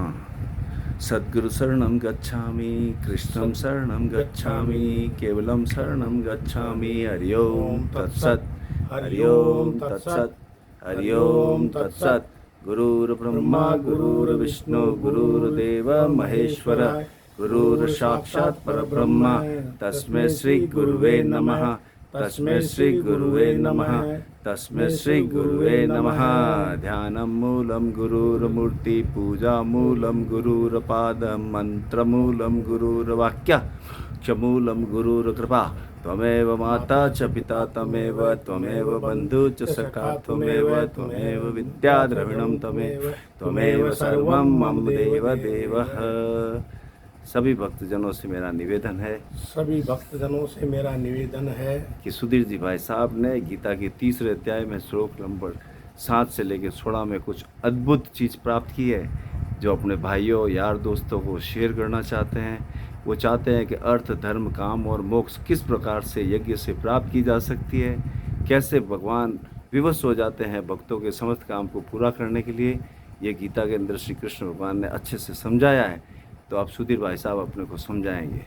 हाँ। सद्गुरु शरणं गच्छामि, कृष्णं शरणं गच्छामि, केवलं शरणं गच्छामि। हरि ओम तत्सत्, हरि ओम तत्सत्, हरि ओम तत्सत्। गुरुर्ब्रह्मा गुरुर्विष्णु गुरुर्देव महेश्वर, गुरुर् साक्षात् परब्रह्म, तस्मै श्री गुरुवे नमः, तस्मै श्री गुरुवे नमः, तस्मै श्री गुरुवे नमः। ध्यानं मूलं गुरुर्मूर्ति, पूजा मूलं गुरुर्पादं, मंत्रमूलं गुरुर्वाक्य, क्षमूलं गुरुर्कृपा। त्वमेव माता च पिता त्वमेव, त्वमेव बन्धु च सखा त्वमेव, त्वमेव विद्या द्रविणं त्वमेव, त्वमेव सर्वं मम देव देवः। सभी भक्तजनों से मेरा निवेदन है, सभी भक्तजनों से मेरा निवेदन है कि सुधीर जी भाई साहब ने गीता के 3रे अध्याय में श्लोक नंबर 7 से लेकर 16 में कुछ अद्भुत चीज़ प्राप्त की है, जो अपने भाइयों यार दोस्तों को शेयर करना चाहते हैं। वो चाहते हैं कि अर्थ धर्म काम और मोक्ष किस प्रकार से यज्ञ से प्राप्त की जा सकती है, कैसे भगवान विवश हो जाते हैं भक्तों के समस्त काम को पूरा करने के लिए। ये गीता के अंदर श्री कृष्ण भगवान ने अच्छे से समझाया है। तो आप सुधीर भाई साहब अपने को समझाएंगे।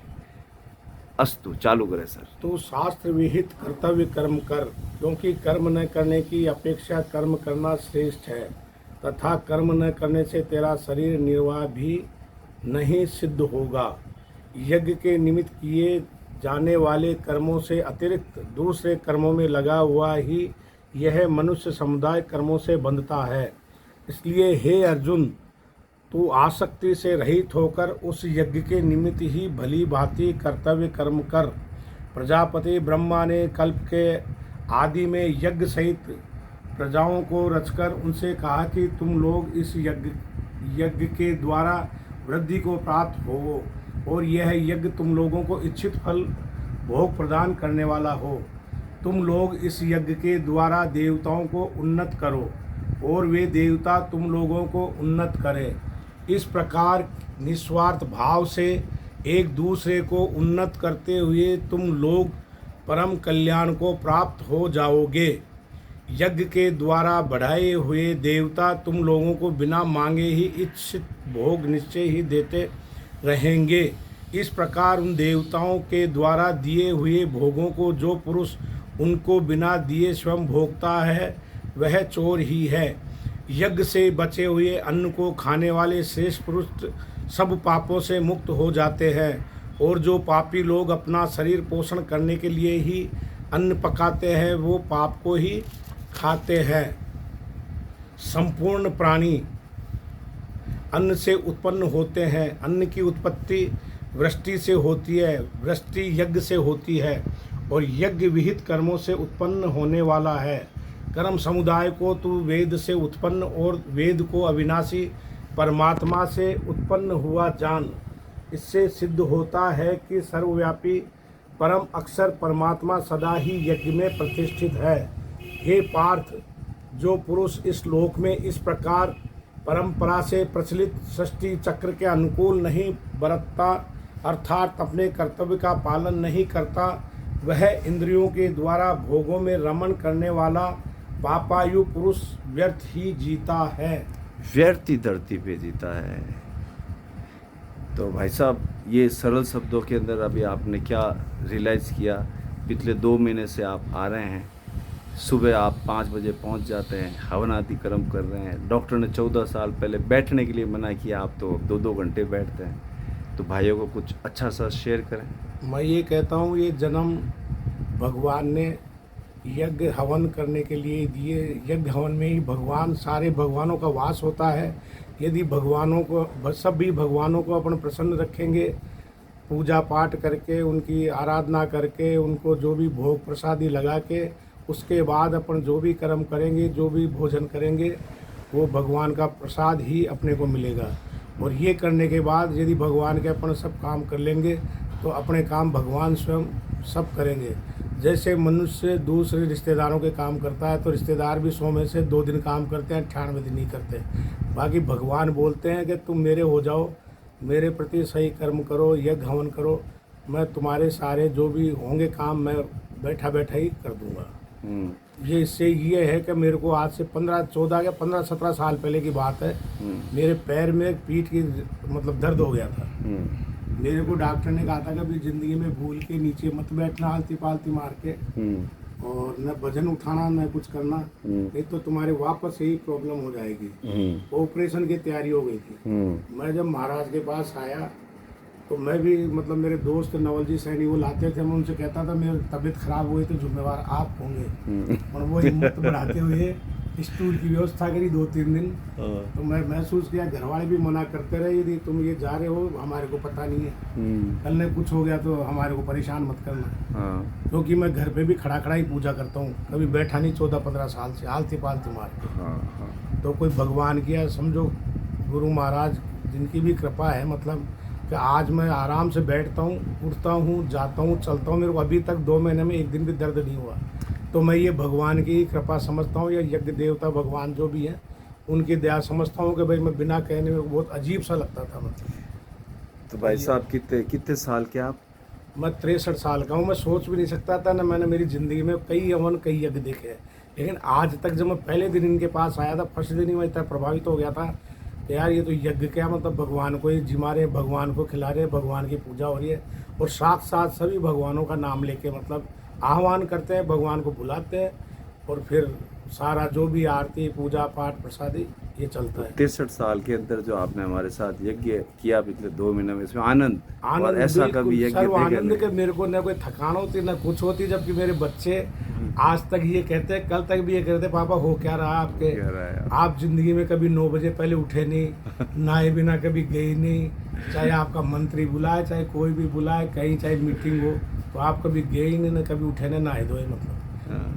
अस्तु, चालू करें सर। तो शास्त्र विहित कर्तव्य कर्म कर, क्योंकि कर्म न करने की अपेक्षा कर्म करना श्रेष्ठ है, तथा कर्म न करने से तेरा शरीर निर्वाह भी नहीं सिद्ध होगा। यज्ञ के निमित्त किए जाने वाले कर्मों से अतिरिक्त दूसरे कर्मों में लगा हुआ ही यह मनुष्य समुदाय कर्मों से बंधता है। इसलिए हे अर्जुन, तू आसक्ति से रहित होकर उस यज्ञ के निमित्त ही भली भांति कर्तव्य कर्म कर। प्रजापति ब्रह्मा ने कल्प के आदि में यज्ञ सहित प्रजाओं को रचकर उनसे कहा कि तुम लोग इस यज्ञ के द्वारा वृद्धि को प्राप्त हो, और यह यज्ञ तुम लोगों को इच्छित फल भोग प्रदान करने वाला हो। तुम लोग इस यज्ञ के द्वारा देवताओं को उन्नत करो, और वे देवता तुम लोगों को उन्नत करें। इस प्रकार निस्वार्थ भाव से एक दूसरे को उन्नत करते हुए तुम लोग परम कल्याण को प्राप्त हो जाओगे। यज्ञ के द्वारा बढ़ाए हुए देवता तुम लोगों को बिना मांगे ही इच्छित भोग निश्चय ही देते रहेंगे। इस प्रकार उन देवताओं के द्वारा दिए हुए भोगों को जो पुरुष उनको बिना दिए स्वयं भोगता है, वह चोर ही है। यज्ञ से बचे हुए अन्न को खाने वाले श्रेष्ठ पुरुष सब पापों से मुक्त हो जाते हैं, और जो पापी लोग अपना शरीर पोषण करने के लिए ही अन्न पकाते हैं, वो पाप को ही खाते हैं। संपूर्ण प्राणी अन्न से उत्पन्न होते हैं। अन्न की उत्पत्ति वृष्टि से होती है, वृष्टि यज्ञ से होती है, और यज्ञ विहित कर्मों से उत्पन्न होने वाला है। कर्म समुदाय को तू वेद से उत्पन्न और वेद को अविनाशी परमात्मा से उत्पन्न हुआ जान। इससे सिद्ध होता है कि सर्वव्यापी परम अक्षर परमात्मा सदा ही यज्ञ में प्रतिष्ठित है। हे पार्थ, जो पुरुष इस लोक में इस प्रकार परंपरा से प्रचलित सृष्टि चक्र के अनुकूल नहीं बरतता, अर्थात अपने कर्तव्य का पालन नहीं करता, वह इंद्रियों के द्वारा भोगों में रमण करने वाला पापायु पुरुष व्यर्थ ही जीता है। व्यर्थ ही धरती पे जीता है। तो भाई साहब, ये सरल शब्दों के अंदर अभी आपने क्या रियलाइज़ किया? पिछले 2 महीने से आप आ रहे हैं, सुबह आप 5 बजे पहुंच जाते हैं, हवन आदि कर्म कर रहे हैं। डॉक्टर ने 14 साल पहले बैठने के लिए मना किया, आप तो 2-2 घंटे बैठते हैं। तो भाइयों को कुछ अच्छा सा शेयर करें। मैं ये कहता हूँ, ये जन्म भगवान ने यज्ञ हवन करने के लिए दिए। यज्ञ हवन में ही भगवान, सारे भगवानों का वास होता है। यदि भगवानों को, सभी भगवानों को अपन प्रसन्न रखेंगे, पूजा पाठ करके, उनकी आराधना करके, उनको जो भी भोग प्रसादी लगा के, उसके बाद अपन जो भी कर्म करेंगे, जो भी भोजन करेंगे, वो भगवान का प्रसाद ही अपने को मिलेगा। और ये करने के बाद यदि भगवान के अपन सब काम कर लेंगे, तो अपने काम भगवान स्वयं सब करेंगे। जैसे मनुष्य दूसरे रिश्तेदारों के काम करता है, तो रिश्तेदार भी 100 में से 2 दिन काम करते हैं, 98 दिन नहीं करते। बाकी भगवान बोलते हैं कि तुम मेरे हो जाओ, मेरे प्रति सही कर्म करो, यज्ञ हवन करो, मैं तुम्हारे सारे जो भी होंगे काम मैं बैठा बैठा ही कर दूंगा। ये इससे ये है कि मेरे को आज से 15-14 या 15-17 साल पहले की बात है। मेरे पैर में पीठ की मतलब दर्द हो गया था। मेरे को डॉक्टर ने कहा था कि अभी ज़िंदगी में भूल के नीचे मत बैठना आलती पालती मार के, और न वजन उठाना न कुछ करना, नहीं तो तुम्हारे वापस यही प्रॉब्लम हो जाएगी। ऑपरेशन की तैयारी हो गई थी। मैं जब महाराज के पास आया तो मैं भी मतलब मेरे दोस्त नवल जी सैनी वो लाते थे, मैं उनसे कहता था मेरी तबीयत खराब हुई तो जिम्मेवार आप होंगे। और वो हिम्मत बढ़ाते हुए स्टूल की व्यवस्था करी 2-3 दिन। तो मैं महसूस किया, घर वाले भी मना करते रहे, यदि तुम ये जा रहे हो हमारे को पता नहीं है, कल ने कुछ हो गया तो हमारे को परेशान मत करना। क्योंकि मैं घर पे भी खड़ा खड़ा ही पूजा करता हूँ, कभी बैठा नहीं 14-15 साल से आलती पालती मार के। तो कोई भगवान किया समझो, गुरु महाराज जिनकी भी कृपा है, मतलब कि आज मैं आराम से बैठता हूँ, उठता हूँ, जाता हूँ, चलता हूँ। मेरे को अभी तक 2 महीने में एक दिन भी दर्द नहीं हुआ। तो मैं ये भगवान की ही कृपा समझता हूँ, या यज्ञ देवता भगवान जो भी है उनकी दया समझता हूँ कि भाई मैं बिना कहने में बहुत अजीब सा लगता था। मतलब तो भाई साहब कितने साल के आप? मैं 63 साल का हूँ। मैं सोच भी नहीं सकता था ना, मैंने मेरी ज़िंदगी में कई अवन कई यज्ञ देखे हैं, लेकिन आज तक जब मैं पहले दिन इनके पास आया था, फर्स्ट दिन ही मैं इतना प्रभावित हो गया था कि यार ये तो यज्ञ क्या, मतलब भगवान को ही जिमा रहे, भगवान को खिला रहे, भगवान की पूजा हो रही है, और साथ साथ सभी भगवानों का नाम लेके मतलब आह्वान करते हैं, भगवान को बुलाते हैं, और फिर सारा जो भी आरती पूजा पाठ प्रसादी ये चलता है। 63 साल के अंदर जो आपने हमारे साथ यज्ञ किया पिछले 2 महीने में, इसमें आनंद और ऐसा कभी यज्ञ सर्व आनंद देखे के मेरे को न कोई थकान होती न कुछ होती, जबकि मेरे बच्चे आज तक ये कहते हैं, कल तक भी ये कहते पापा हो क्या रहा आपके, आप जिंदगी में कभी 9 बजे पहले उठे नहीं, नहाए बिना कभी गए नहीं, चाहे आपका मंत्री बुलाए चाहे कोई भी बुलाए कहीं, चाहे मीटिंग हो, तो आप कभी गए ही नहीं, न कभी उठे न नहाए धोए। मतलब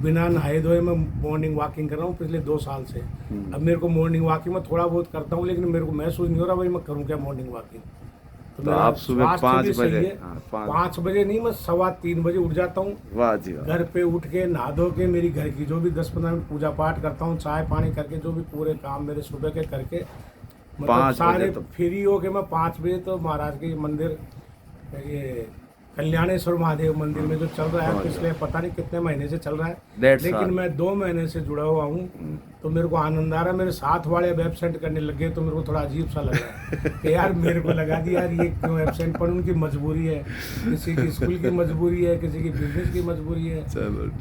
बिना नहाए धोए मैं मॉर्निंग वॉकिंग कर रहा हूँ पिछले 2 साल से। अब मेरे को मॉर्निंग वॉकिंग में थोड़ा बहुत करता हूँ, लेकिन मेरे को महसूस नहीं हो रहा भाई मैं करूँ क्या मॉर्निंग वॉकिंग। तो आप सुबह 5 बजे? 5 बजे नहीं, मैं 3:15 बजे उठ जाता हूँ। वाह जी वाह। घर पे उठ के नहा धो के मेरी घर की जो भी 10-15 मिनट पूजा पाठ करता हूँ, चाय पानी करके जो भी पूरे काम मेरे सुबह के करके, मतलब सारे फ्री हो के मैं 5 बजे तो महाराज के मंदिर, ये कल्याणेश्वर महादेव मंदिर में जो चल रहा है पिछले पता नहीं कितने महीने से चल रहा है, लेकिन मैं 2 महीने से जुड़ा हुआ हूँ, तो मेरे को आनंद आ रहा है। मेरे साथ वाले अब एब्सेंट करने लगे तो मेरे को थोड़ा अजीब सा लग रहा है कि यार मेरे को लगा दी यार ये क्यों एब्सेंट, पर उनकी मजबूरी है, किसी की स्कूल की मजबूरी है, किसी की बिजनेस की मजबूरी है।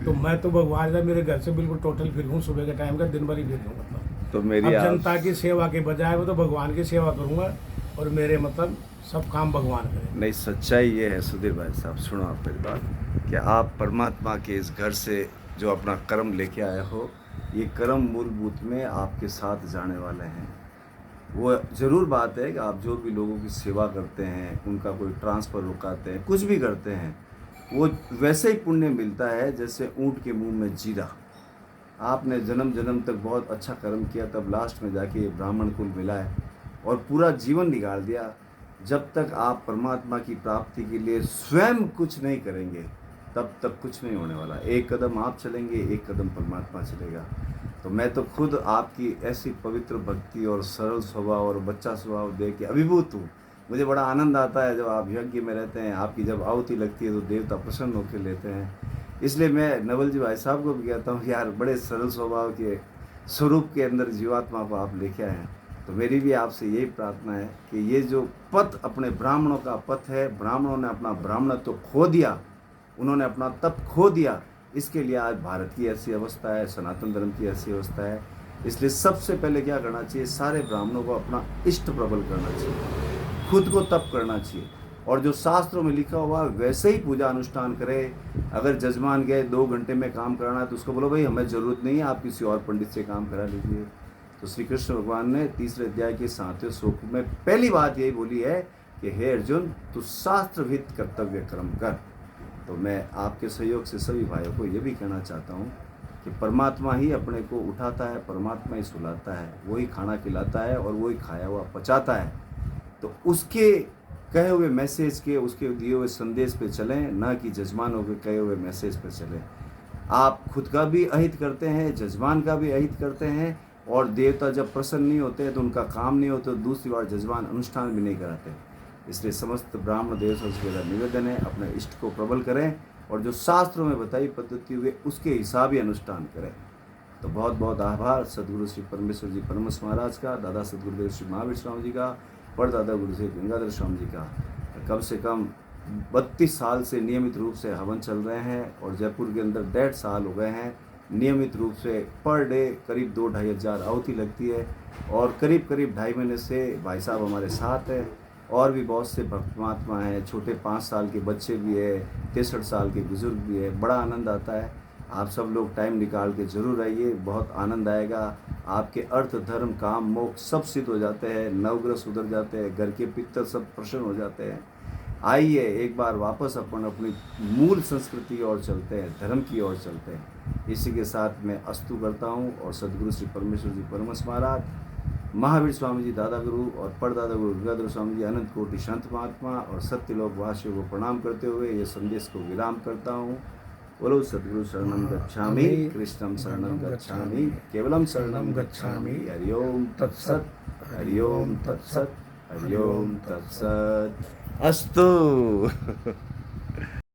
तो मैं तो भगवान का मेरे घर से बिल्कुल टोटल फिर हूँ, सुबह के टाइम का दिन भर ही फिर हूँ। मतलब तो मेरी जनता की सेवा के बजाय मैं तो भगवान की सेवा करूँगा, और मेरे मतलब सब काम भगवान करें। नहीं, सच्चाई ये है सुधीर भाई साहब, सुनो आप मेरी बात, कि आप परमात्मा के इस घर से जो अपना कर्म लेके आए हो, ये कर्म मूलभूत में आपके साथ जाने वाले हैं। वो ज़रूर बात है कि आप जो भी लोगों की सेवा करते हैं, उनका कोई ट्रांसफ़र रुकाते हैं, कुछ भी करते हैं, वो वैसे ही पुण्य मिलता है जैसे ऊँट के मुंह में जीरा। आपने जन्म जन्म तक बहुत अच्छा कर्म किया, तब लास्ट में जाके ये ब्राह्मण कुल मिला है और पूरा जीवन निकाल दिया। जब तक आप परमात्मा की प्राप्ति के लिए स्वयं कुछ नहीं करेंगे, तब तक कुछ नहीं होने वाला। एक कदम आप चलेंगे, एक कदम परमात्मा चलेगा। तो मैं तो खुद आपकी ऐसी पवित्र भक्ति और सरल स्वभाव और बच्चा स्वभाव देख के अभिभूत हूँ। मुझे बड़ा आनंद आता है जब आप यज्ञ में रहते हैं, आपकी जब आहुति लगती है तो देवता प्रसन्न होकर लेते हैं। इसलिए मैं नवल जी भाई साहब को भी कहता हूँ, यार बड़े सरल स्वभाव के स्वरूप के अंदर जीवात्मा को आप लेके आए हैं। तो मेरी भी आपसे यही प्रार्थना है कि ये जो पथ अपने ब्राह्मणों का पथ है, ब्राह्मणों ने अपना ब्राह्मणत्व तो खो दिया, उन्होंने अपना तप खो दिया, इसके लिए आज भारत की ऐसी अवस्था है, सनातन धर्म की ऐसी अवस्था है। इसलिए सबसे पहले क्या करना चाहिए, सारे ब्राह्मणों को अपना इष्ट प्रबल करना चाहिए, खुद को तप करना चाहिए, और जो शास्त्रों में लिखा हुआ वैसे ही पूजा अनुष्ठान करे। अगर जजमान गए 2 घंटे में काम कराना है तो उसको बोलो भाई हमें ज़रूरत नहीं है, आप किसी और पंडित से काम करा लीजिए। तो श्री कृष्ण भगवान ने 3रे अध्याय के 7वें श्लोक में पहली बात यही बोली है कि हे अर्जुन, तू शास्त्रविद कर्तव्य कर्म कर। तो मैं आपके सहयोग से सभी भाइयों को ये भी कहना चाहता हूँ कि परमात्मा ही अपने को उठाता है, परमात्मा ही सुलाता है, वही खाना खिलाता है और वही खाया हुआ पचाता है। तो उसके कहे हुए मैसेज के, उसके दिए हुए संदेश पे चलें, ना कि जजमानों के कहे हुए मैसेज पे चलें। आप खुद का भी अहित करते हैं, जजमान का भी अहित करते हैं, और देवता जब प्रसन्न नहीं होते हैं तो उनका काम नहीं होता, तो दूसरी बार जजमान अनुष्ठान भी नहीं कराते। इसलिए समस्त ब्राह्मण देवताओं से मेरा निवेदन है, अपने इष्ट को प्रबल करें और जो शास्त्रों में बताई पद्धति हुई उसके हिसाब ही अनुष्ठान करें। तो बहुत बहुत आभार सदगुरु श्री परमेश्वर जी परमहंस महाराज का, दादा सदगुरुदेव श्री महावीर स्वामी जी का, परदादा गुरु श्री गंगाधर स्वामी जी का। कम से कम 32 साल से नियमित रूप से हवन चल रहे हैं और जयपुर के अंदर 1.5 साल हो गए हैं नियमित रूप से पर डे करीब 2-2.5 हज़ार आहुति लगती है। और करीब करीब 2.5 महीने से भाई साहब हमारे साथ हैं और भी बहुत से भक्त महात्मा हैं, छोटे 5 साल के बच्चे भी है, 63 साल के बुजुर्ग भी है। बड़ा आनंद आता है। आप सब लोग टाइम निकाल के ज़रूर आइए, बहुत आनंद आएगा। आपके अर्थ धर्म काम मोक्ष सब सिद्ध हो जाते हैं, नवग्रह सुधर जाते हैं, घर के पितर सब प्रसन्न हो जाते हैं। आइए एक बार वापस अपन अपनी मूल संस्कृति की ओर चलते हैं, धर्म की ओर चलते हैं। इसी के साथ मैं अस्तु करता हूँ और सदगुरु श्री परमेश्वर जी परमहंस महाराज, महावीर स्वामी जी दादा गुरु और परदादा गुरु गंगाधर स्वामी जी अनंत कोटि संत महात्मा और सत्यलोक वासियों को प्रणाम करते हुए ये संदेश को विराम करता हूँ। बोलो सद्गुरु शरणं गच्छामि, कृष्णं शरणं गच्छामि, केवलम शरणं गच्छामि। हरि ओम तत्सत, हरि ओम तत्सत, हरि ओम तत्सत। अस्तु।